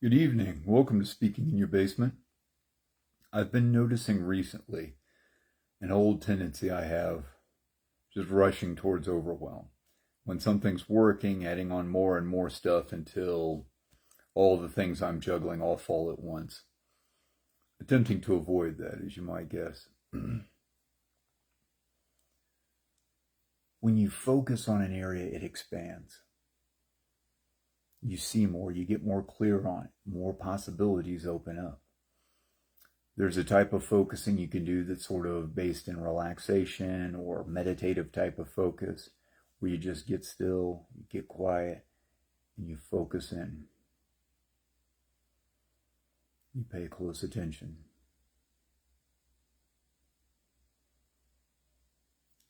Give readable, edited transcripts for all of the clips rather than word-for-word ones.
Good evening. Welcome to Speaking in Your Basement. I've been noticing recently an old tendency I have, just rushing towards overwhelm. When something's working, adding on more and more stuff until all the things I'm juggling all fall at once. Attempting to avoid that, as you might guess. When you focus on an area, it expands. You see more, you get more clear on it, more possibilities open up. There's a type of focusing you can do that's sort of based in relaxation or meditative type of focus, where you just get still, you get quiet, and you focus in. You pay close attention.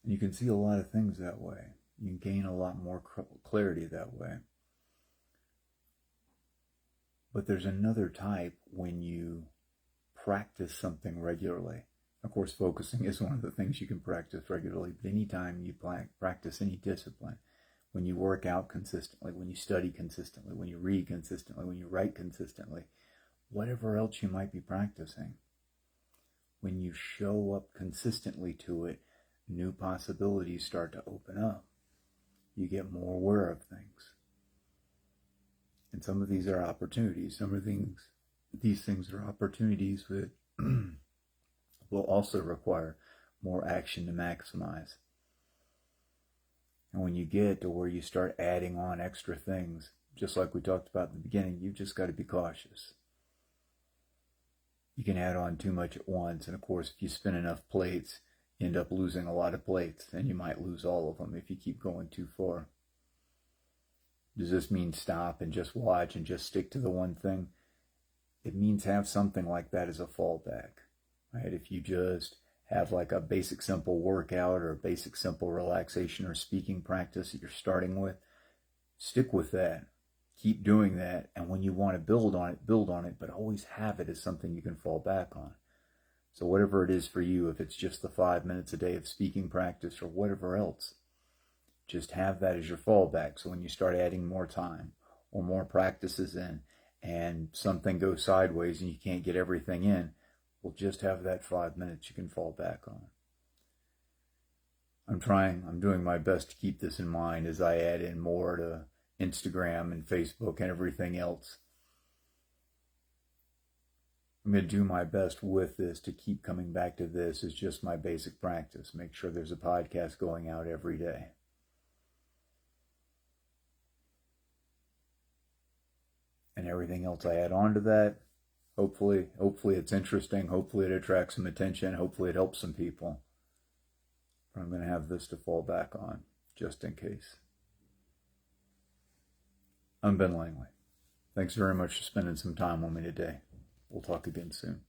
And you can see a lot of things that way. You can gain a lot more clarity that way. But there's another type when you practice something regularly. Of course, focusing is one of the things you can practice regularly, but anytime you practice any discipline, when you work out consistently, when you study consistently, when you read consistently, when you write consistently, whatever else you might be practicing, when you show up consistently to it, new possibilities start to open up. You get more aware of things. And some of these are opportunities. These things are opportunities that will also require more action to maximize. And when you get to where you start adding on extra things, just like we talked about in the beginning, you've just got to be cautious. You can add on too much at once, and of course, if you spin enough plates, you end up losing a lot of plates, and you might lose all of them if you keep going too far. Does this mean stop and just watch and just stick to the one thing? It means have something like that as a fallback, right? If you just have like a basic simple workout or a basic simple relaxation or speaking practice that you're starting with, stick with that. Keep doing that. And when you want to build on it, but always have it as something you can fall back on. So whatever it is for you, if it's just the 5 minutes a day of speaking practice or whatever else, just have that as your fallback. So when you start adding more time or more practices in and something goes sideways and you can't get everything in, well, just have that 5 minutes you can fall back on. I'm doing my best to keep this in mind as I add in more to Instagram and Facebook and everything else. I'm going to do my best with this to keep coming back to this as just my basic practice. Make sure there's a podcast going out every day. And everything else I add on to that, hopefully it's interesting. Hopefully it attracts some attention. Hopefully it helps some people. But I'm going to have this to fall back on, just in case. I'm Ben Langley. Thanks very much for spending some time with me today. We'll talk again soon.